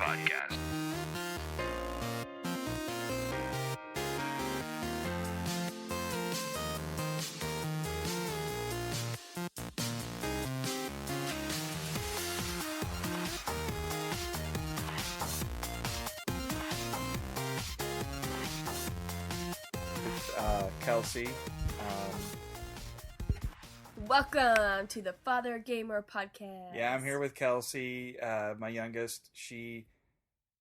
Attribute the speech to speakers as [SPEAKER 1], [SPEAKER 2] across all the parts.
[SPEAKER 1] Podcast.
[SPEAKER 2] Kelsey.
[SPEAKER 3] Welcome to the Fathergamer Podcast.
[SPEAKER 2] Yeah, I'm here with Kelsey, my youngest.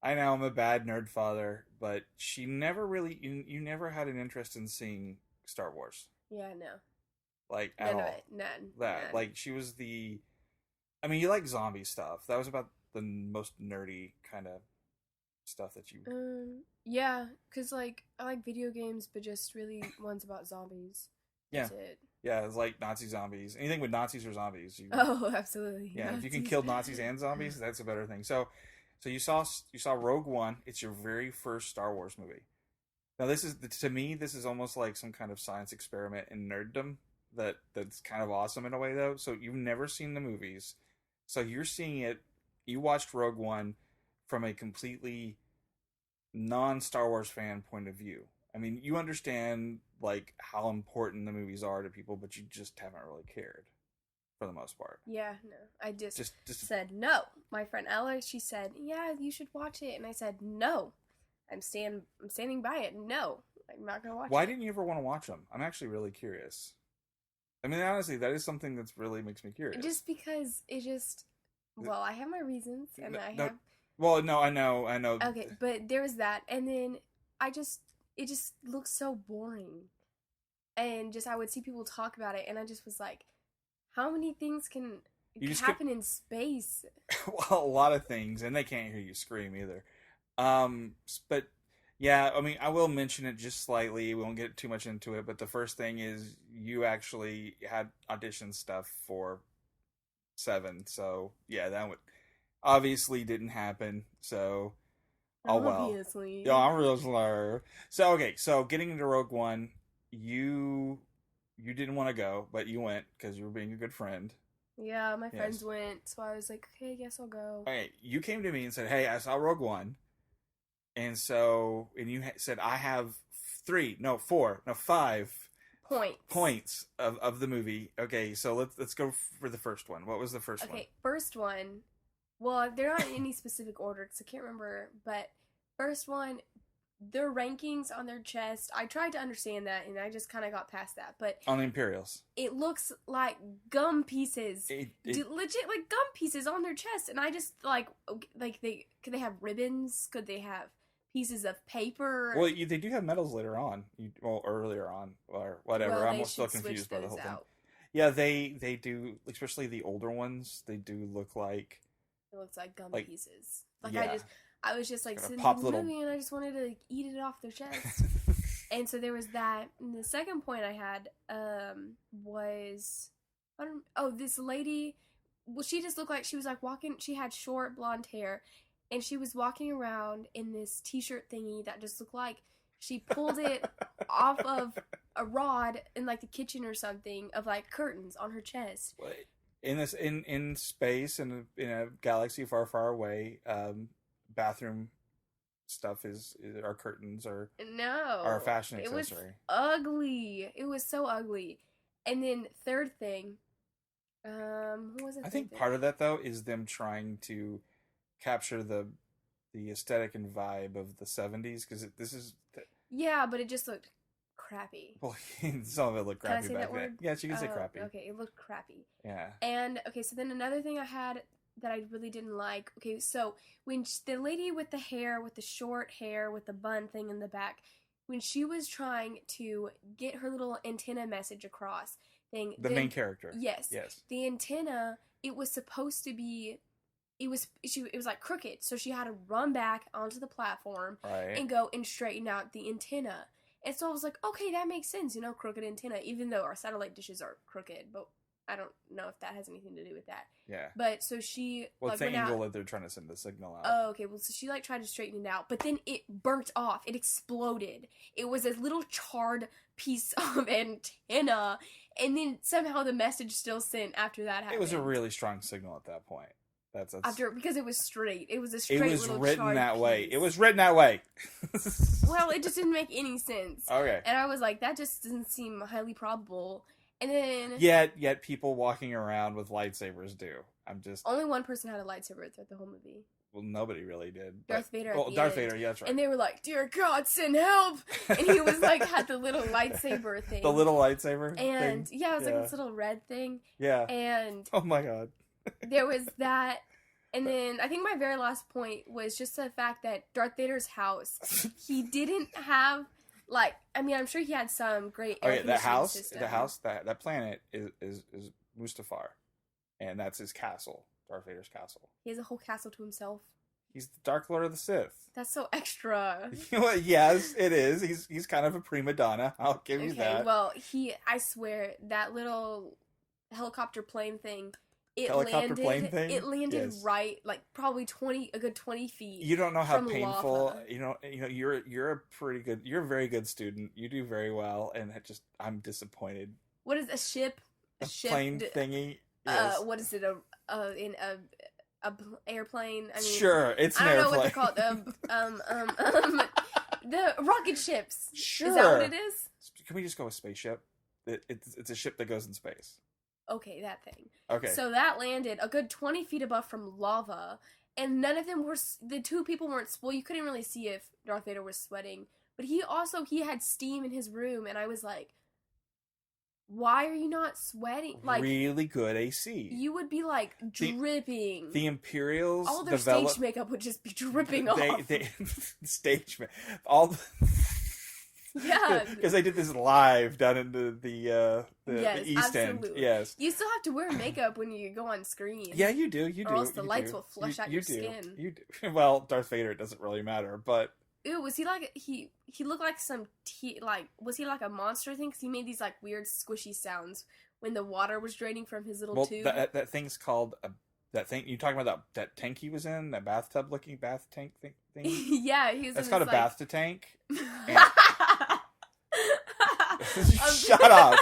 [SPEAKER 2] I know I'm a bad nerd father, but she never really, you never had an interest in seeing Star Wars.
[SPEAKER 3] Yeah, no.
[SPEAKER 2] Like, at
[SPEAKER 3] None
[SPEAKER 2] all.
[SPEAKER 3] of it. None.
[SPEAKER 2] That,
[SPEAKER 3] None.
[SPEAKER 2] like, she was you like zombie stuff. That was about the most nerdy kind of stuff that you...
[SPEAKER 3] Yeah, because, like, I like video games, but just really ones about zombies.
[SPEAKER 2] Yeah.
[SPEAKER 3] That's it.
[SPEAKER 2] Yeah, it's like Nazi zombies. Anything with Nazis or zombies.
[SPEAKER 3] Oh, absolutely.
[SPEAKER 2] Yeah,
[SPEAKER 3] Nazis.
[SPEAKER 2] if you can kill Nazis and zombies, that's a better thing. So you saw Rogue One. It's your very first Star Wars movie. Now, to me, this is almost like some kind of science experiment in nerddom that's kind of awesome in a way, though. So you've never seen the movies. So you're seeing it. You watched Rogue One from a completely non-Star Wars fan point of view. I mean, you understand, like, how important the movies are to people, but you just haven't really cared, for the most part.
[SPEAKER 3] Yeah, no. I just
[SPEAKER 2] said
[SPEAKER 3] no. My friend Alex, she said, yeah, you should watch it. And I said, no. I'm standing by it. No. I'm not going to watch it.
[SPEAKER 2] Why didn't you ever want to watch them? I'm actually really curious. I mean, honestly, that is something that's really makes me curious.
[SPEAKER 3] Just because well, I have my reasons, and have...
[SPEAKER 2] Well, no, I know.
[SPEAKER 3] Okay, but there was that, and then it just looks so boring. And I would see people talk about it, and I just was like, how many things can happen in space?
[SPEAKER 2] Well, a lot of things, and they can't hear you scream either. But yeah, I mean, I will mention it just slightly. We won't get too much into it, but the first thing is you actually had audition stuff for 7, so yeah, that obviously didn't happen. So, oh well.
[SPEAKER 3] Obviously.
[SPEAKER 2] Yeah, I'm real slow. So okay, so getting into Rogue One, you didn't want to go, but you went because you were being a good friend.
[SPEAKER 3] Yeah, my friends went, so I was like, okay, I guess I'll go.
[SPEAKER 2] Okay, you came to me and said, hey, I saw Rogue One. And you said, I have 5 points of the movie. Okay, so let's go for the first one. What was the first one?
[SPEAKER 3] Okay, first one. Well, they're not in any specific order because I can't remember. But first one, their rankings on their chest. I tried to understand that, and I just kind of got past that. But
[SPEAKER 2] on the Imperials,
[SPEAKER 3] it looks like gum pieces, legit like gum pieces on their chest. And I just could they have ribbons? Could they have pieces of paper?
[SPEAKER 2] Well, they do have medals later on. Earlier on, or whatever.
[SPEAKER 3] Well,
[SPEAKER 2] I'm still confused by the whole
[SPEAKER 3] out.
[SPEAKER 2] thing. Yeah, they do, especially the older ones. They do look like.
[SPEAKER 3] It looks like gum pieces. Like
[SPEAKER 2] yeah.
[SPEAKER 3] I was just like sitting in the movie and I just wanted to eat it off their chest. And so there was that. And the second point I had was this lady. Well, she just looked like she was like walking. She had short blonde hair, and she was walking around in this t-shirt thingy that just looked like she pulled it off of a rod in like the kitchen or something of like curtains on her chest.
[SPEAKER 2] What? In space, in a galaxy far, far away, bathroom stuff is our curtains are our fashion accessory.
[SPEAKER 3] It was ugly. It was so ugly. And then third thing, what was it?
[SPEAKER 2] I think part of that though is them trying to capture the aesthetic and vibe of the 70s because
[SPEAKER 3] yeah, but it just looked crappy.
[SPEAKER 2] Well, some of it looked crappy back then.
[SPEAKER 3] Word?
[SPEAKER 2] Yeah, you can say crappy.
[SPEAKER 3] Okay, it looked crappy.
[SPEAKER 2] Yeah.
[SPEAKER 3] And okay, so then another thing I had that I really didn't like. Okay, so when the lady with the hair, with the short hair, with the bun thing in the back, when she was trying to get her little antenna message across,
[SPEAKER 2] the main character.
[SPEAKER 3] Yes. The antenna, it was supposed to be. It was like crooked, so she had to run back onto the platform and go and straighten out the antenna. And so I was like, okay, that makes sense, crooked antenna, even though our satellite dishes are crooked, but I don't know if that has anything to do with that.
[SPEAKER 2] Yeah.
[SPEAKER 3] But so she...
[SPEAKER 2] Well, it's the angle that they're trying to send the signal out.
[SPEAKER 3] Oh, okay. Well, so she tried to straighten it out, but then it burnt off. It exploded. It was a little charred piece of antenna, and then somehow the message still sent after that happened.
[SPEAKER 2] It was a really strong signal at that point. That's
[SPEAKER 3] after, because it was straight. It was a straight. It was
[SPEAKER 2] written that way.
[SPEAKER 3] piece.
[SPEAKER 2] It was written that way.
[SPEAKER 3] Well, it just didn't make any sense.
[SPEAKER 2] Okay.
[SPEAKER 3] And I was like, that just doesn't seem highly probable. And then
[SPEAKER 2] yet people walking around with lightsabers do.
[SPEAKER 3] Only one person had a lightsaber throughout the whole movie.
[SPEAKER 2] Well, nobody really did.
[SPEAKER 3] Darth Vader.
[SPEAKER 2] Oh, Darth Vader. Yeah, that's right.
[SPEAKER 3] And they were like, "Dear God, send help!" And he was like, had the little lightsaber thing.
[SPEAKER 2] The little lightsaber.
[SPEAKER 3] And
[SPEAKER 2] thing?
[SPEAKER 3] yeah, it was like this little red thing.
[SPEAKER 2] Yeah.
[SPEAKER 3] And
[SPEAKER 2] oh my God.
[SPEAKER 3] There was that. And then I think my very last point was just the fact that Darth Vader's house, he didn't have, like, I mean, I'm sure he had some great air conditioning system.
[SPEAKER 2] That planet is Mustafar, and that's his castle, Darth Vader's castle.
[SPEAKER 3] He has a whole castle to himself.
[SPEAKER 2] He's the Dark Lord of the Sith.
[SPEAKER 3] That's so extra.
[SPEAKER 2] Yes, it is. He's kind of a prima donna. I'll give you that.
[SPEAKER 3] Well, I swear, that little helicopter plane thing, It landed
[SPEAKER 2] yes.
[SPEAKER 3] right, like probably a good 20 feet.
[SPEAKER 2] You don't know how painful.
[SPEAKER 3] Lava.
[SPEAKER 2] You know. You're a pretty good. You're a very good student. You do very well, and I'm disappointed.
[SPEAKER 3] What is a ship?
[SPEAKER 2] A plane thingy. Yes.
[SPEAKER 3] What is it? In a airplane? I mean,
[SPEAKER 2] sure, it's an airplane.
[SPEAKER 3] I don't know what they're called. The rocket ships.
[SPEAKER 2] Sure.
[SPEAKER 3] Is that what it is?
[SPEAKER 2] Can we just go with spaceship? It's a ship that goes in space.
[SPEAKER 3] Okay, that thing.
[SPEAKER 2] Okay.
[SPEAKER 3] So that landed a good 20 feet above from lava, and none of them were, the two people weren't, well, you couldn't really see if Darth Vader was sweating, but he had steam in his room, and I was like, why are you not sweating? Like,
[SPEAKER 2] really good AC.
[SPEAKER 3] You would be like dripping.
[SPEAKER 2] The Imperials,
[SPEAKER 3] all their stage makeup would just be dripping off.
[SPEAKER 2] Stage all.
[SPEAKER 3] Yeah,
[SPEAKER 2] because they did this live down in the East
[SPEAKER 3] absolutely.
[SPEAKER 2] End. Yes,
[SPEAKER 3] you still have to wear makeup when you go on screen.
[SPEAKER 2] Yeah, you do.
[SPEAKER 3] Or else the lights will flush out your skin.
[SPEAKER 2] You do. Well, Darth Vader, it doesn't really matter, but.
[SPEAKER 3] Ew, was he like he looked like some was he like a monster thing? Because he made these like weird squishy sounds when the water was draining from his little tube.
[SPEAKER 2] That thing's called that thing you talking about that tank he was in, that bathtub looking bath tank thing.
[SPEAKER 3] Yeah, he was.
[SPEAKER 2] That's
[SPEAKER 3] in
[SPEAKER 2] called
[SPEAKER 3] this,
[SPEAKER 2] a bathtub tank. Shut up.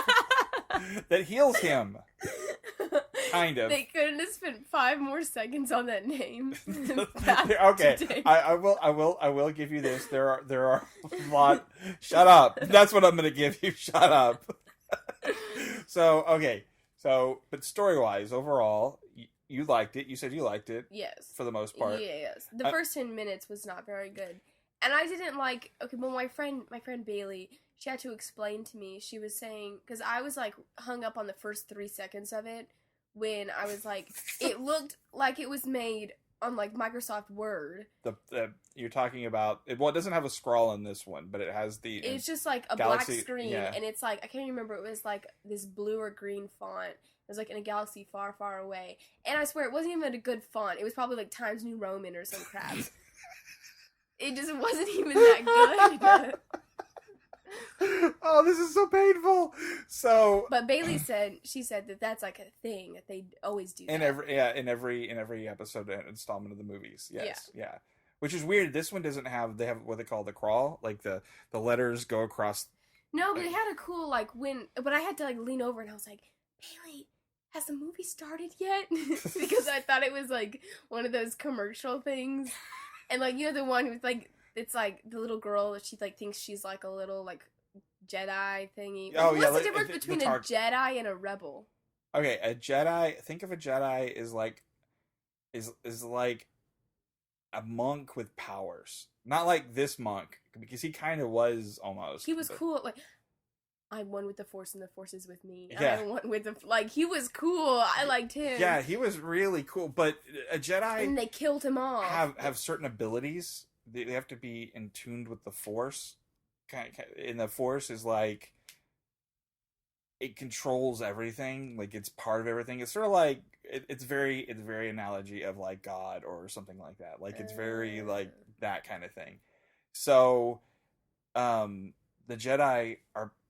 [SPEAKER 2] That heals him. Kind of.
[SPEAKER 3] They couldn't have spent 5 more seconds on that name.
[SPEAKER 2] Okay, I will give you this. There are a lot. Shut up. That's what I'm going to give you. Shut up. But story wise, overall, you liked it. You said you liked it.
[SPEAKER 3] Yes.
[SPEAKER 2] For the most part.
[SPEAKER 3] Yes. The first 10 minutes was not very good, and I didn't like. Okay, well, my friend Bailey, she had to explain to me. She was saying, because I was like hung up on the first 3 seconds of it. When I was like, it looked like it was made on like Microsoft Word.
[SPEAKER 2] You're talking about it. Well, it doesn't have a scroll in this one, but it has the.
[SPEAKER 3] It's just like a Galaxy, black screen, and it's like I can't remember. It was like this blue or green font. It was like in a galaxy far, far away, and I swear it wasn't even a good font. It was probably like Times New Roman or some crap. It just wasn't even that good.
[SPEAKER 2] Oh, this is so painful. So,
[SPEAKER 3] but Bailey said that's like a thing that they always do.
[SPEAKER 2] In every episode and installment of the movies. Yes, yeah. Which is weird. This one doesn't have. They have what they call the crawl, like the letters go across.
[SPEAKER 3] No, but they had a cool like but I had to like lean over and I was like, Bailey, has the movie started yet? Because I thought it was like one of those commercial things, and like the one who's like. It's like the little girl that she like thinks she's like a little like Jedi thingy.
[SPEAKER 2] Oh,
[SPEAKER 3] What's the difference between a Jedi and a rebel?
[SPEAKER 2] Okay, a Jedi. Think of a Jedi is like a monk with powers. Not like this monk, because he kind of was almost.
[SPEAKER 3] He was cool. Like, I'm one with the Force, and the Force is with me.
[SPEAKER 2] Yeah.
[SPEAKER 3] I'm one with the he was cool. I liked him.
[SPEAKER 2] Yeah, he was really cool. But a Jedi,
[SPEAKER 3] and they killed him off.
[SPEAKER 2] Have certain abilities. They have to be in tuned with the Force. And the Force is like, it controls everything. Like, it's part of everything. It's sort of like, it's very analogy of like God or something like that. Like, it's very like that kind of thing. So, the Jedi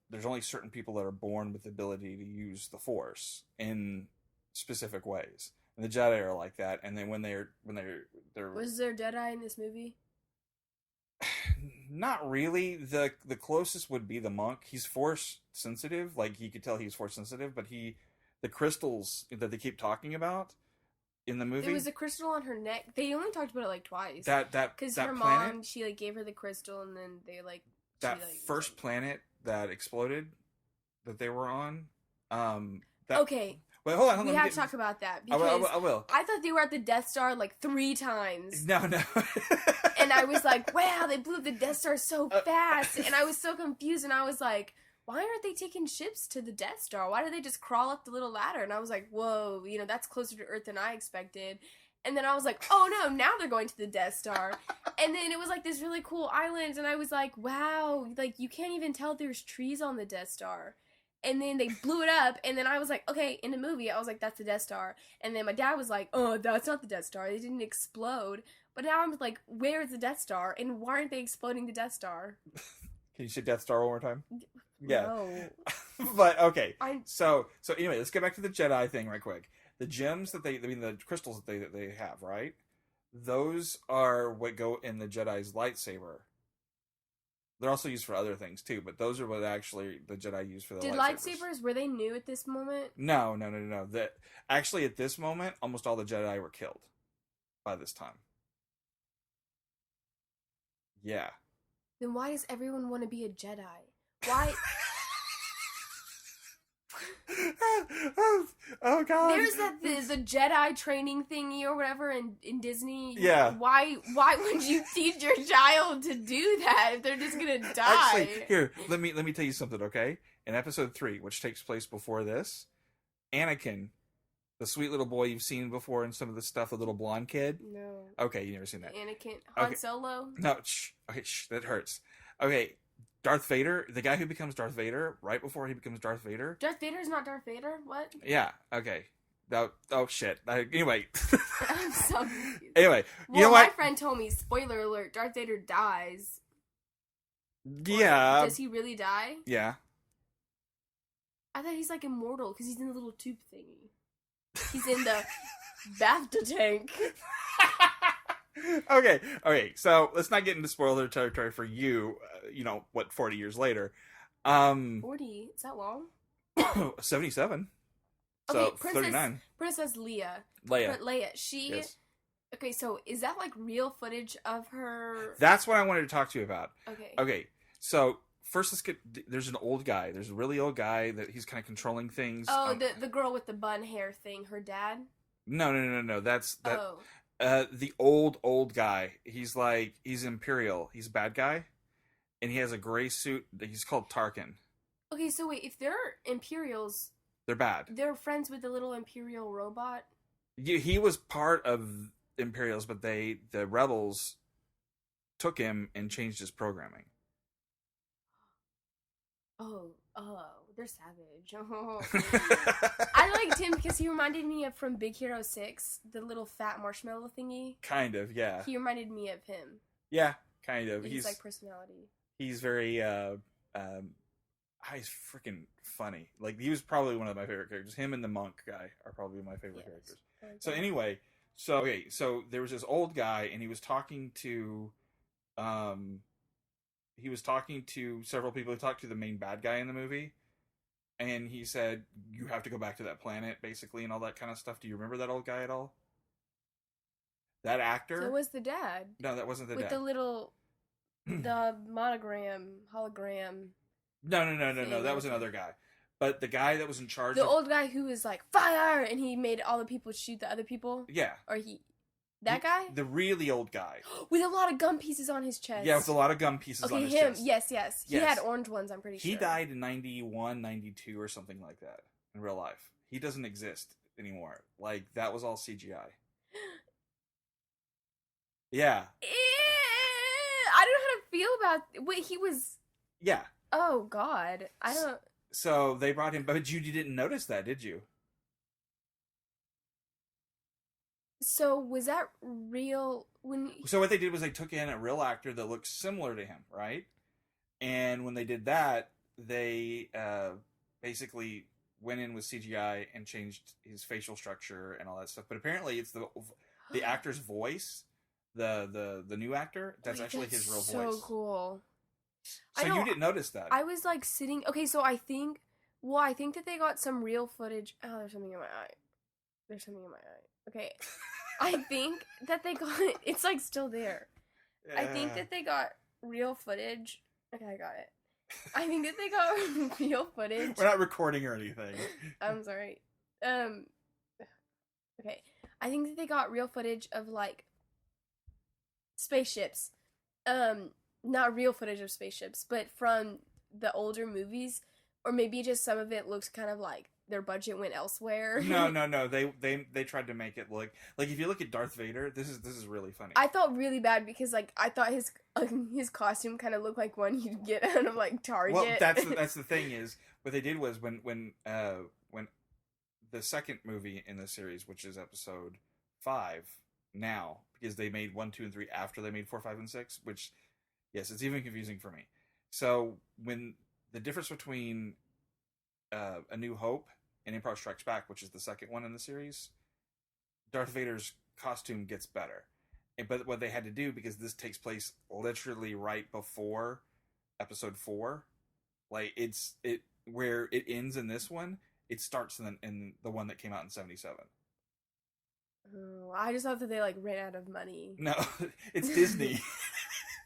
[SPEAKER 2] there's only certain people that are born with the ability to use the Force in specific ways. And the Jedi are like that. And then when they're
[SPEAKER 3] was there Jedi in this movie?
[SPEAKER 2] Not really. The closest would be the monk. He's Force sensitive. Like, you could tell he's Force sensitive, but the crystals that they keep talking about in the movie.
[SPEAKER 3] There was a crystal on her neck. They only talked about it like twice.
[SPEAKER 2] Because
[SPEAKER 3] her
[SPEAKER 2] planet,
[SPEAKER 3] mom, she like gave her the crystal, and then they like
[SPEAKER 2] that first planet that exploded that they were on.
[SPEAKER 3] Okay.
[SPEAKER 2] Wait, hold on.
[SPEAKER 3] We have to talk about that because
[SPEAKER 2] I will.
[SPEAKER 3] I thought they were at the Death Star like 3 times.
[SPEAKER 2] No.
[SPEAKER 3] And I was like, wow, they blew up the Death Star so fast, and I was so confused, and I was like, why aren't they taking ships to the Death Star? Why do they just crawl up the little ladder? And I was like, whoa, that's closer to Earth than I expected. And then I was like, oh no, now they're going to the Death Star. And then it was like this really cool island, and I was like, wow, like you can't even tell there's trees on the Death Star. And then they blew it up, and then I was like, okay, in the movie, I was like, that's the Death Star. And then my dad was like, oh, that's not the Death Star. It didn't explode. But now I'm like, where is the Death Star? And why aren't they exploding the Death Star?
[SPEAKER 2] Can you say Death Star one more time? Yeah.
[SPEAKER 3] No.
[SPEAKER 2] But, okay. So anyway, let's get back to the Jedi thing right quick. The gems that the crystals that they have, right? Those are what go in the Jedi's lightsaber. They're also used for other things too, but those are what actually the Jedi use for the lightsabers.
[SPEAKER 3] Did lightsabers, were they new at this moment?
[SPEAKER 2] No. Actually, at this moment, almost all the Jedi were killed by this time. Yeah.
[SPEAKER 3] Then why does everyone want to be a Jedi? Why?
[SPEAKER 2] Oh God!
[SPEAKER 3] There's the Jedi training thingy or whatever in Disney.
[SPEAKER 2] Yeah.
[SPEAKER 3] Why would you teach your child to do that if they're just gonna die?
[SPEAKER 2] Actually, here, let me tell you something, okay? In episode 3, which takes place before this, Anakin, the sweet little boy you've seen before in some of the stuff, the little blonde kid.
[SPEAKER 3] No.
[SPEAKER 2] Okay, you never seen that.
[SPEAKER 3] Anakin, Han Solo.
[SPEAKER 2] No, that hurts. Okay. Darth Vader, the guy who becomes Darth Vader, right before he becomes Darth Vader.
[SPEAKER 3] Darth Vader's not Darth Vader? What?
[SPEAKER 2] Yeah, okay. Oh shit. Anyway.
[SPEAKER 3] I'm so confused.
[SPEAKER 2] Anyway, you know what?
[SPEAKER 3] My friend told me, spoiler alert, Darth Vader dies.
[SPEAKER 2] Yeah.
[SPEAKER 3] Or does he really die?
[SPEAKER 2] Yeah.
[SPEAKER 3] I thought he's like immortal because he's in the little tube thingy. He's in the BAFTA tank.
[SPEAKER 2] Okay, so let's not get into spoiler territory for you, 40 years later.
[SPEAKER 3] 40? Is that long?
[SPEAKER 2] 77.
[SPEAKER 3] Okay,
[SPEAKER 2] so 39.
[SPEAKER 3] Princess Leia. She... Yes. Okay, so is that like real footage of her?
[SPEAKER 2] That's what I wanted to talk to you about.
[SPEAKER 3] Okay,
[SPEAKER 2] so first let's get... There's an old guy. There's a really old guy that he's kind of controlling things.
[SPEAKER 3] Oh, the girl with the bun hair thing, her dad?
[SPEAKER 2] No. That's...
[SPEAKER 3] Oh.
[SPEAKER 2] The old guy. He's Imperial. He's a bad guy. And he has a gray suit. He's called Tarkin.
[SPEAKER 3] Okay, so wait, if they're Imperials...
[SPEAKER 2] They're bad.
[SPEAKER 3] They're friends with the little Imperial robot?
[SPEAKER 2] He was part of Imperials, but the rebels took him and changed his programming.
[SPEAKER 3] Oh, they're savage. I liked him because he reminded me of from Big Hero 6, the little fat marshmallow thingy.
[SPEAKER 2] Kind of, yeah.
[SPEAKER 3] He reminded me of him.
[SPEAKER 2] Yeah, kind of.
[SPEAKER 3] He's like personality.
[SPEAKER 2] He's very, he's freaking funny. Like, he was probably one of my favorite characters. Him and the monk guy are probably my favorite characters. Okay. So anyway, so there was this old guy, and he was talking to, several people. He talked to the main bad guy in the movie, and he said, you have to go back to that planet, basically, and all that kind of stuff. Do you remember that old guy at all? That actor?
[SPEAKER 3] So it was the dad.
[SPEAKER 2] No, that wasn't the dad.
[SPEAKER 3] With the little, the monogram, hologram.
[SPEAKER 2] No, that was another guy. But the guy that was in charge
[SPEAKER 3] the old guy who was like, fire! And he made all the people shoot the other people?
[SPEAKER 2] Yeah.
[SPEAKER 3] Or that guy?
[SPEAKER 2] The really old guy.
[SPEAKER 3] With a lot of gum pieces on his chest.
[SPEAKER 2] Yeah, with a lot of gum pieces on his chest.
[SPEAKER 3] Yes. He had orange ones, I'm pretty sure.
[SPEAKER 2] He died in 91, 92 or something like that in real life. He doesn't exist anymore. Like, that was all CGI. Yeah.
[SPEAKER 3] I don't know how to feel about... Wait, he was...
[SPEAKER 2] Yeah.
[SPEAKER 3] Oh, God. I don't...
[SPEAKER 2] So, they brought him... But you didn't notice that, did you?
[SPEAKER 3] So, was that real when...
[SPEAKER 2] So, what they did was they took in a real actor that looked similar to him, right? And when they did that, they basically went in with CGI and changed his facial structure and all that stuff. But apparently, it's the actor's voice, the new actor, that's actually his real voice.
[SPEAKER 3] So cool.
[SPEAKER 2] So you didn't notice that?
[SPEAKER 3] I was like sitting... Okay, so I think that they got some real footage... Oh, there's something in my eye. Okay. I think that they got... It's, like, still there. Yeah. I think that they got real footage. Okay, I got it. I think that they got real footage.
[SPEAKER 2] We're not recording or anything.
[SPEAKER 3] I'm sorry. Okay. I think that they got real footage of, like, spaceships. Not real footage of spaceships, but from the older movies, or maybe just some of it looks kind of like their budget went elsewhere.
[SPEAKER 2] No. They tried to make it look like, if you look at Darth Vader, this is really funny.
[SPEAKER 3] I felt really bad because, like, I thought his costume kind of looked like one you'd get out of, like, Target.
[SPEAKER 2] Well, that's the thing is, what they did was when the second movie in the series, which is episode 5 now, because they made 1, 2, and 3 after they made 4, 5, and 6, which, yes, it's even confusing for me. So when the difference between A New Hope and Empire Strikes Back, which is the second one in the series, Darth Vader's costume gets better. But what they had to do, because this takes place literally right before episode 4, like where it ends in this one, it starts in the one that came out in 1977.
[SPEAKER 3] Oh, I just thought that they, like, ran out of money.
[SPEAKER 2] No, it's Disney.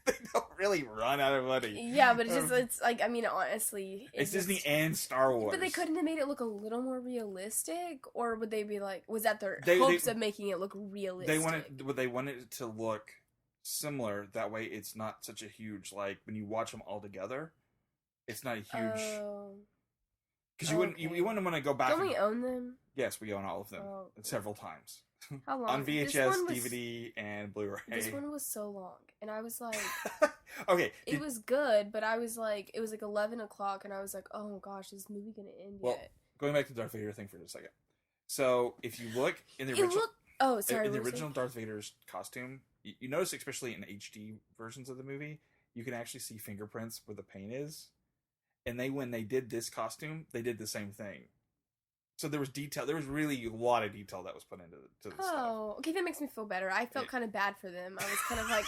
[SPEAKER 2] They don't really run out of money.
[SPEAKER 3] Yeah, but it's like, I mean, honestly,
[SPEAKER 2] it's Disney and Star Wars.
[SPEAKER 3] But they couldn't have made it look a little more realistic, or would they be like, was that their hopes of making it look realistic?
[SPEAKER 2] They wanted it to look similar. That way, it's not such a huge, like, when you watch them all together, it's not a huge. Because you wouldn't want to go back.
[SPEAKER 3] Don't we own them?
[SPEAKER 2] Yes, we own all of them several times.
[SPEAKER 3] How long?
[SPEAKER 2] On VHS, DVD, and Blu-ray.
[SPEAKER 3] This one was so long, and I was like,
[SPEAKER 2] okay,
[SPEAKER 3] it was good, but I was like, it was like 11 o'clock, and I was like, oh gosh, is this movie gonna end yet?
[SPEAKER 2] Going back to the Darth Vader thing for just a second. So if you look in the original Darth Vader's costume, you notice, especially in HD versions of the movie, you can actually see fingerprints where the paint is. And when they did this costume, they did the same thing. So there was detail. There was really a lot of detail that was put into the stuff.
[SPEAKER 3] Oh, okay, that makes me feel better. I felt kind of bad for them. I was kind of like,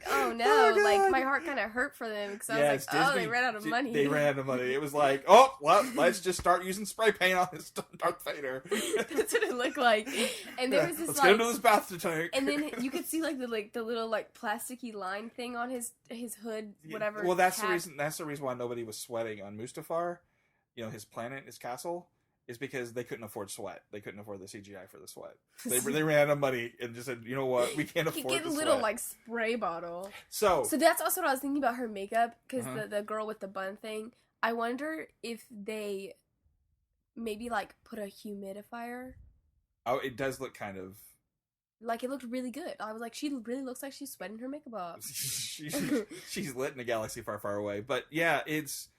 [SPEAKER 3] oh no, like my heart kind of hurt for them because I was like, Disney, they ran out of money.
[SPEAKER 2] They ran out of money. It was like, oh, well, let's just start using spray paint on this Darth Vader.
[SPEAKER 3] That's what it looked like. And there was this
[SPEAKER 2] let's get him to this bath tank.
[SPEAKER 3] And then you could see the little like plasticky line thing on his hood, whatever.
[SPEAKER 2] Well, that's the reason. That's the reason why nobody was sweating on Mustafar. You know, his planet, his castle, is because they couldn't afford sweat. They couldn't afford the CGI for the sweat. They ran out of money and just said, you know what, we can't afford the sweat.
[SPEAKER 3] Get a little, like, spray bottle.
[SPEAKER 2] So
[SPEAKER 3] that's also what I was thinking about her makeup, because the girl with the bun thing, I wonder if they maybe, like, put a humidifier.
[SPEAKER 2] Oh, it does look kind of...
[SPEAKER 3] Like, it looked really good. I was like, she really looks like she's sweating her makeup off.
[SPEAKER 2] she's lit in a galaxy far, far away. But, yeah, it's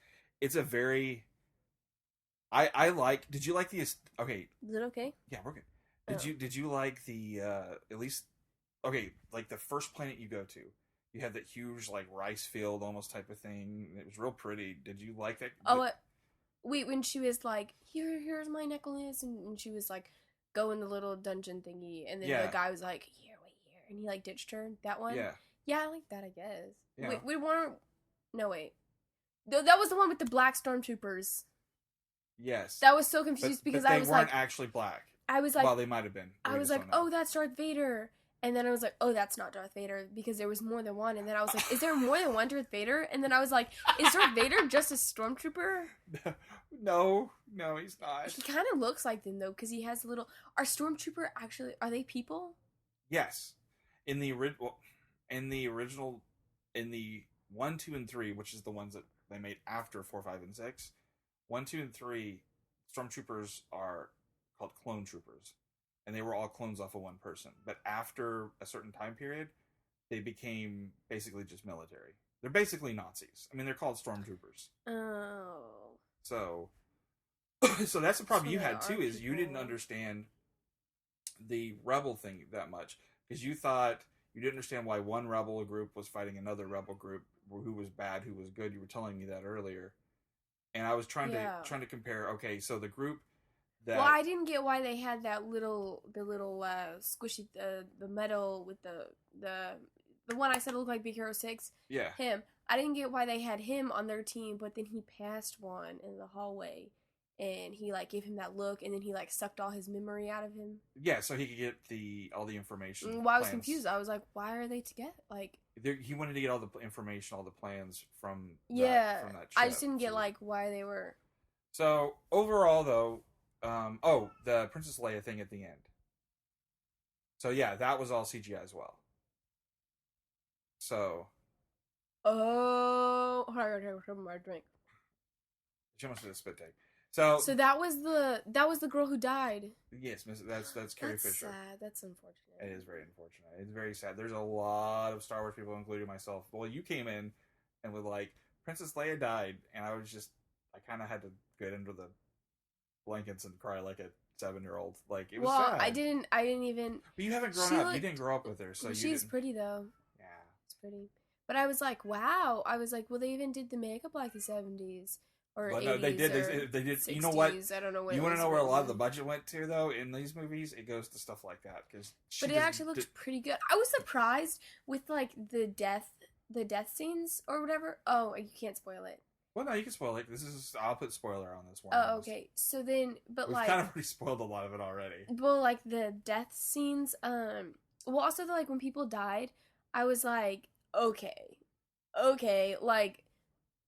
[SPEAKER 2] a very... I like. Did you like the? Okay.
[SPEAKER 3] Is it okay?
[SPEAKER 2] Yeah, we're good. Did you like the at least? Okay, like the first planet you go to, you had that huge like rice field almost type of thing. It was real pretty. Did you like that?
[SPEAKER 3] Oh, wait. When she was like, here's my necklace, and she was like, go in the little dungeon thingy, and then the guy was like, here, and he like ditched her. That one. Yeah, I like that. I guess. Yeah. Wait, we weren't. No, wait. That was the one with the black stormtroopers.
[SPEAKER 2] Yes.
[SPEAKER 3] That was so confused because I was like...
[SPEAKER 2] they weren't actually black.
[SPEAKER 3] I was like...
[SPEAKER 2] Well, they might have been.
[SPEAKER 3] I was like, oh, that's Darth Vader. And then I was like, oh, that's not Darth Vader because there was more than one. And then I was like, is there more than one Darth Vader? And then I was like, is Darth Vader just a stormtrooper?
[SPEAKER 2] No, he's not.
[SPEAKER 3] He kind of looks like them, though, because he has a little... Are stormtrooper actually... Are they people?
[SPEAKER 2] Yes. In the original... In the 1, 2, and 3, which is the ones that they made after 4, 5, and 6... 1, 2, and 3, stormtroopers are called clone troopers, and they were all clones off of one person. But after a certain time period, they became basically just military. They're basically Nazis. I mean, they're called stormtroopers.
[SPEAKER 3] Oh.
[SPEAKER 2] So that's the problem you had too, is you didn't understand the rebel thing that much because you thought you didn't understand why one rebel group was fighting another rebel group, who was bad, who was good. You were telling me that earlier. And I was trying to compare. Okay, so the group that... Well,
[SPEAKER 3] I didn't get why they had the little squishy the metal with the one I said looked like Big Hero 6.
[SPEAKER 2] Yeah.
[SPEAKER 3] Him. I didn't get why they had him on their team, but then he passed one in the hallway, and he like gave him that look, and then he like sucked all his memory out of him.
[SPEAKER 2] Yeah, so he could get all the information.
[SPEAKER 3] Well, I was confused. I was like, why are they together? Like,
[SPEAKER 2] he wanted to get all the information, all the plans from
[SPEAKER 3] from that ship. I just didn't get like why they were.
[SPEAKER 2] So overall, though, the Princess Leia thing at the end. So yeah, that was all CGI as well. So.
[SPEAKER 3] Oh, hold on, my drink.
[SPEAKER 2] She almost did a spit take. So
[SPEAKER 3] that was the girl who died.
[SPEAKER 2] Yes, that's Carrie Fisher.
[SPEAKER 3] Sad. That's unfortunate.
[SPEAKER 2] It is very unfortunate. It's very sad. There's a lot of Star Wars people, including myself. Well, you came in and were like, Princess Leia died, and I kind of had to get into the blankets and cry like a 7-year-old. Like, it was sad.
[SPEAKER 3] I didn't even.
[SPEAKER 2] But you haven't grown up. You didn't grow up with her, so
[SPEAKER 3] she's pretty though.
[SPEAKER 2] Yeah,
[SPEAKER 3] it's pretty. But I was like, wow. I was like, well, they even did the makeup like the 70s. Or
[SPEAKER 2] well,
[SPEAKER 3] 80s
[SPEAKER 2] no, they did. They did.
[SPEAKER 3] 60s,
[SPEAKER 2] you know what?
[SPEAKER 3] I don't know what.
[SPEAKER 2] You want to know where a lot of the budget went to, though, in these movies? It goes to stuff like that
[SPEAKER 3] but it actually looked pretty good. I was surprised with like the death scenes or whatever. Oh, you can't spoil it.
[SPEAKER 2] Well, no, you can spoil it. I'll put spoiler on this one.
[SPEAKER 3] Oh, okay. So then, but
[SPEAKER 2] we've kind of already spoiled a lot of it already.
[SPEAKER 3] Well, like the death scenes. Well, also like when people died, I was like, okay, like.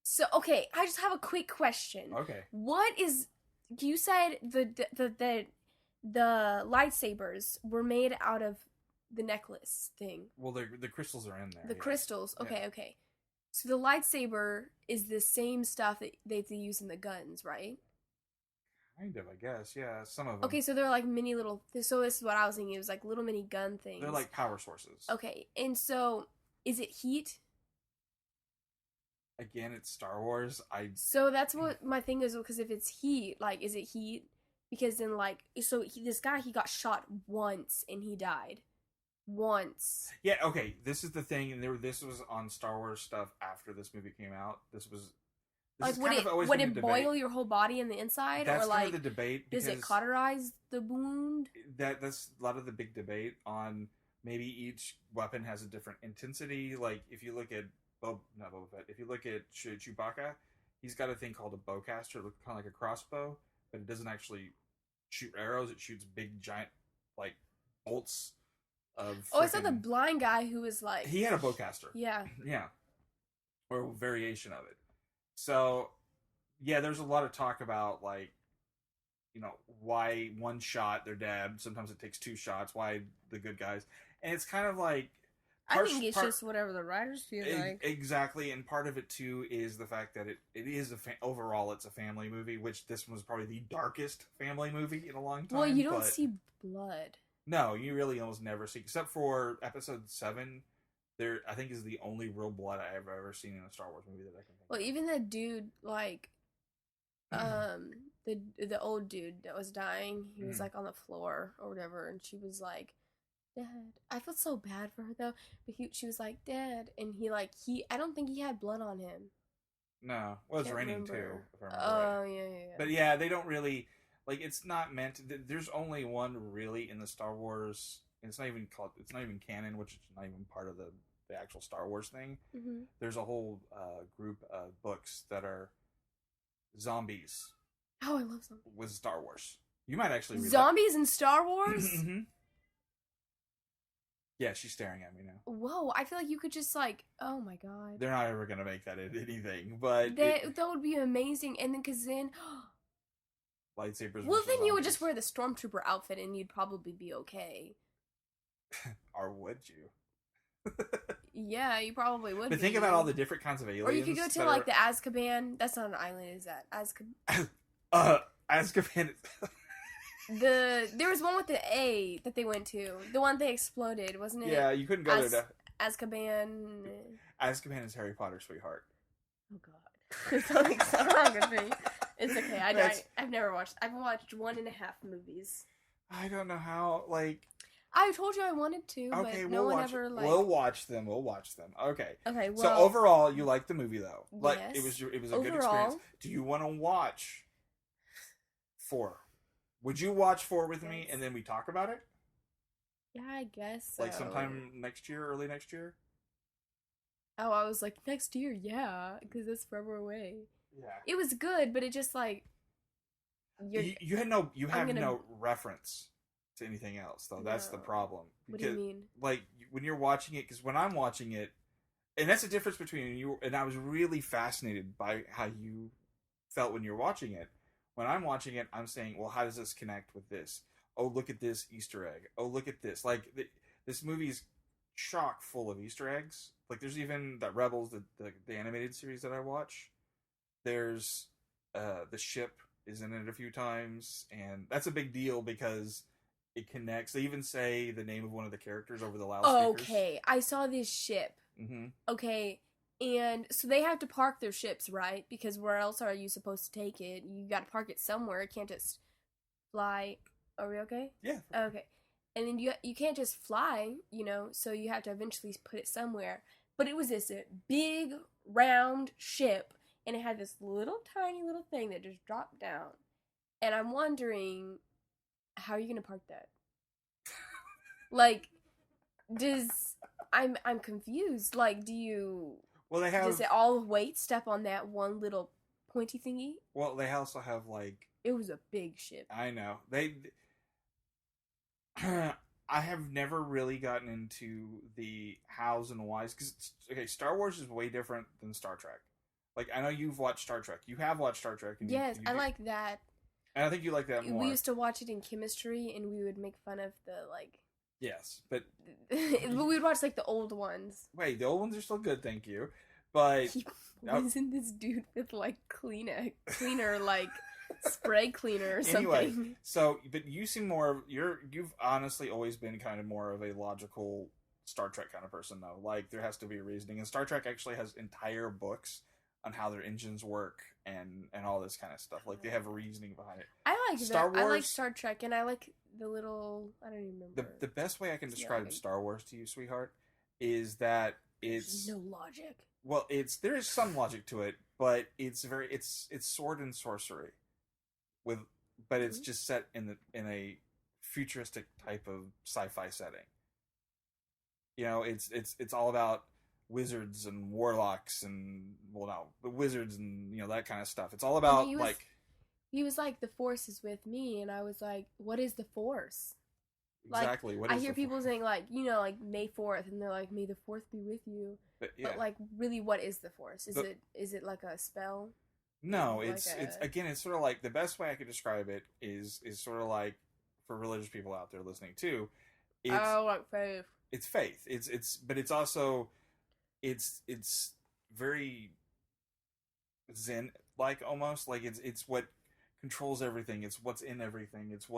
[SPEAKER 3] So, okay, I just have a quick question.
[SPEAKER 2] Okay.
[SPEAKER 3] You said the lightsabers were made out of the necklace thing.
[SPEAKER 2] Well, the crystals are in there.
[SPEAKER 3] The crystals. Okay, okay. So the lightsaber is the same stuff that they use in the guns, right?
[SPEAKER 2] Kind of, I guess. Yeah, some of them.
[SPEAKER 3] Okay, so they're like mini little... So this is what I was thinking. It was like little mini gun things.
[SPEAKER 2] They're like power sources.
[SPEAKER 3] Okay, and so is it heat?
[SPEAKER 2] Again, it's Star Wars.
[SPEAKER 3] So that's what my thing is, because if it's heat, like, is it heat? Because then, like, so this guy, he got shot once and he died. Once.
[SPEAKER 2] Yeah, okay. This is the thing, and this was on Star Wars stuff after this movie came out. This
[SPEAKER 3] like, would it boil your whole body on the inside?
[SPEAKER 2] That's
[SPEAKER 3] or like,
[SPEAKER 2] kind of the debate.
[SPEAKER 3] Does it cauterize the wound?
[SPEAKER 2] That's a lot of the big debate on maybe each weapon has a different intensity. Like, if you look at not Boba Fett. If you look at Chewbacca, he's got a thing called a bowcaster, kind of like a crossbow, but it doesn't actually shoot arrows. It shoots big, giant, like, bolts of...
[SPEAKER 3] I saw the blind guy who was like...
[SPEAKER 2] He had a bowcaster.
[SPEAKER 3] Yeah.
[SPEAKER 2] Yeah. Or a variation of it. So, yeah, there's a lot of talk about, like, you know, why one shot, they're dead. Sometimes it takes 2 shots. Why the good guys. And it's kind of like...
[SPEAKER 3] I think it's just whatever the writers feel like.
[SPEAKER 2] Exactly, and part of it, too, is the fact that it is, overall, it's a family movie, which this was probably the darkest family movie in a long time.
[SPEAKER 3] Well, you don't see blood.
[SPEAKER 2] No, you really almost never see, except for Episode 7, I think is the only real blood I've ever seen in a Star Wars movie that I can think of.
[SPEAKER 3] Well, even the dude, like, the old dude that was dying, he was, like, on the floor or whatever, and she was like, Dad. I felt so bad for her though, but she was like, Dad, and I don't think he had blood on him.
[SPEAKER 2] No, well, it's raining too. If I remember
[SPEAKER 3] right.
[SPEAKER 2] Yeah. But yeah, they don't really like. It's not meant to, there's only one really in the Star Wars. And it's not even canon, which is not even part of the actual Star Wars thing.
[SPEAKER 3] Mm-hmm.
[SPEAKER 2] There's a whole group of books that are zombies.
[SPEAKER 3] Oh, I love zombies.
[SPEAKER 2] With Star Wars, you might actually read
[SPEAKER 3] zombies in Star Wars.
[SPEAKER 2] Mm-hmm. Yeah, she's staring at me now.
[SPEAKER 3] Whoa, I feel like you could just like, oh my god.
[SPEAKER 2] They're not ever going to make that into anything, but...
[SPEAKER 3] That would be amazing, and then, because then...
[SPEAKER 2] lightsabers...
[SPEAKER 3] Well, then you would just wear the Stormtrooper outfit, and you'd probably be okay.
[SPEAKER 2] Or would you?
[SPEAKER 3] Yeah, you probably would.
[SPEAKER 2] But think about all the different kinds of aliens.
[SPEAKER 3] Or you could go to, like, the Azkaban... That's not an island, is that?
[SPEAKER 2] Azkaban... Azkaban...
[SPEAKER 3] There was one with the A that they went to. The one they exploded, wasn't it?
[SPEAKER 2] Yeah, you couldn't go there.
[SPEAKER 3] Azkaban.
[SPEAKER 2] Azkaban is Harry Potter, sweetheart.
[SPEAKER 3] Oh god, there's something so wrong with me. It's okay. I've never watched. I've watched 1.5 movies.
[SPEAKER 2] I don't know how. Like,
[SPEAKER 3] I told you I wanted to,
[SPEAKER 2] okay,
[SPEAKER 3] but no one ever like.
[SPEAKER 2] We'll watch them. Okay.
[SPEAKER 3] Okay. Well,
[SPEAKER 2] so overall, you liked the movie though. Like,
[SPEAKER 3] yes.
[SPEAKER 2] It was a good experience. Do you want to watch 4? Would you watch 4 with me and then we talk about it?
[SPEAKER 3] Yeah, I guess so.
[SPEAKER 2] Like sometime next year, early next year?
[SPEAKER 3] Oh, I was like, next year, yeah, because that's forever away.
[SPEAKER 2] Yeah.
[SPEAKER 3] It was good, but it just like...
[SPEAKER 2] you have no reference to anything else, though. That's the problem.
[SPEAKER 3] What do you mean?
[SPEAKER 2] Like, when you're watching it, because when I'm watching it, and that's the difference between you and I was really fascinated by how you felt when you're watching it. When I'm watching it, I'm saying, well, how does this connect with this? Oh, look at this Easter egg. Oh, look at this. Like, this movie's chock full of Easter eggs. Like, there's even that Rebels, the animated series that I watch. There's the ship is in it a few times, and that's a big deal because it connects. They even say the name of one of the characters over the loudspeakers.
[SPEAKER 3] Okay, I saw this ship.
[SPEAKER 2] Mm-hmm.
[SPEAKER 3] Okay, and so they have to park their ships, right? Because where else are you supposed to take it? You got to park it somewhere. It can't just fly. Are we okay?
[SPEAKER 2] Yeah.
[SPEAKER 3] Okay. And then you can't just fly, so you have to eventually put it somewhere. But it was this big, round ship, and it had this tiny little thing that just dropped down. And I'm wondering, how are you going to park that? Like, I'm confused. Like,
[SPEAKER 2] Well, they have...
[SPEAKER 3] Does it all weight step on that one little pointy thingy?
[SPEAKER 2] Well, they also have, like...
[SPEAKER 3] It was a big ship.
[SPEAKER 2] I know. I have never really gotten into the hows and whys, because, okay, Star Wars is way different than Star Trek. Like, I know you've watched Star Trek. You have watched Star Trek. And
[SPEAKER 3] yes, I like that.
[SPEAKER 2] And I think you like that more.
[SPEAKER 3] We used to watch it in chemistry, and we would make fun of the, like...
[SPEAKER 2] Yes, but...
[SPEAKER 3] but we would watch, like, the old ones.
[SPEAKER 2] Wait, the old ones are still good, thank you. But...
[SPEAKER 3] He wasn't this dude with, like, cleaner, like... spray cleaner or something.
[SPEAKER 2] Anyway, so, but you seem more, you've honestly always been kind of more of a logical Star Trek kind of person, though. Like, there has to be a reasoning. And Star Trek actually has entire books on how their engines work and all this kind of stuff. Like, they have a reasoning behind it.
[SPEAKER 3] I like Star Wars. I like Star Trek, and I like the little, I don't even remember.
[SPEAKER 2] The best way I can describe Star Wars to you, sweetheart, is that it's...
[SPEAKER 3] There's no logic.
[SPEAKER 2] Well, there is some logic to it, but it's sword and sorcery. But it's just set in a futuristic type of sci-fi setting. It's all about wizards and warlocks and the wizards and that kind of stuff. It's all about
[SPEAKER 3] he was like, the Force is with me, and I was like, what is the Force?
[SPEAKER 2] Exactly.
[SPEAKER 3] Like, I hear people saying like May 4th, and they're like, may the 4th be with you. But like, really, what is the Force? Is it like a spell?
[SPEAKER 2] No, it's sort of like, the best way I could describe it is sort of like, for religious people out there listening too.
[SPEAKER 3] Like faith.
[SPEAKER 2] It's faith. But it's also, it's very Zen like, almost like it's what controls everything. It's what's in everything. It's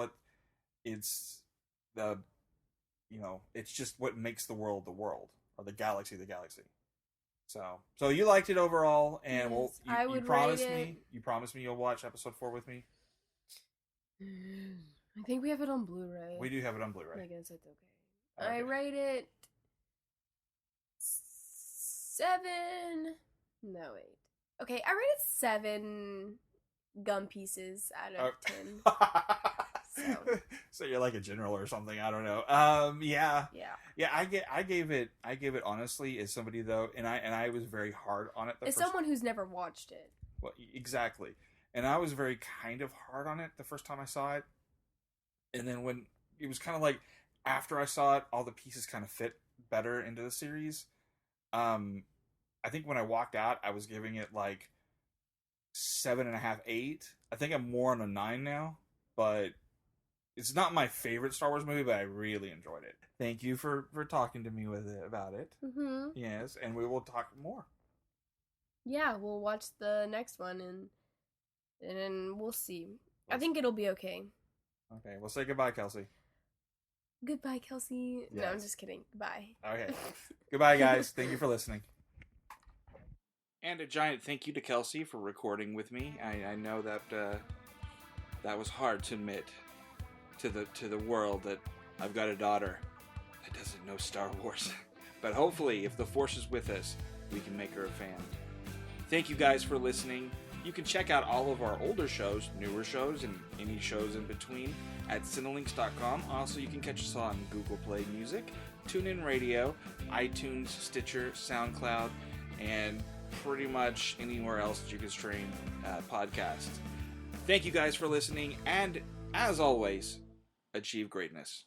[SPEAKER 2] just what makes the world, or the galaxy. So you liked it overall, and
[SPEAKER 3] yes,
[SPEAKER 2] you promised me you'll watch episode 4 with me.
[SPEAKER 3] I think we have it on Blu-ray.
[SPEAKER 2] We do have it on Blu-ray.
[SPEAKER 3] I guess that's okay. I rate it 7. No, 8. Okay, I rated 7 gum pieces out of 10.
[SPEAKER 2] So you're like a general or something. I don't know. Yeah. I gave it honestly, as somebody though, and I was very hard on it.
[SPEAKER 3] As someone who's never watched it.
[SPEAKER 2] Well, exactly, and I was very kind of hard on it the first time I saw it, and then when it was kind of like after I saw it, all the pieces kind of fit better into the series. I think when I walked out, I was giving it like 7.5, 8. I think I'm more on a 9 now, but. It's not my favorite Star Wars movie, but I really enjoyed it. Thank you for talking to me about it.
[SPEAKER 3] Mm-hmm.
[SPEAKER 2] Yes, and we will talk more.
[SPEAKER 3] Yeah, we'll watch the next one, and then we'll see. I think it'll be okay.
[SPEAKER 2] Okay, well, say goodbye, Kelsey.
[SPEAKER 3] Goodbye, Kelsey.
[SPEAKER 2] Yes.
[SPEAKER 3] No, I'm just kidding. Goodbye.
[SPEAKER 2] Okay. Goodbye, guys. Thank you for listening. And a giant thank you to Kelsey for recording with me. I know that was hard to admit to the world that I've got a daughter that doesn't know Star Wars. But hopefully, if the Force is with us, we can make her a fan. Thank you guys for listening. You can check out all of our older shows, newer shows, and any shows in between at cinelinks.com. Also, you can catch us on Google Play Music, Tunein Radio, iTunes, Stitcher, SoundCloud, and pretty much anywhere else that you can stream podcasts. Thank you guys for listening, and as always, achieve greatness.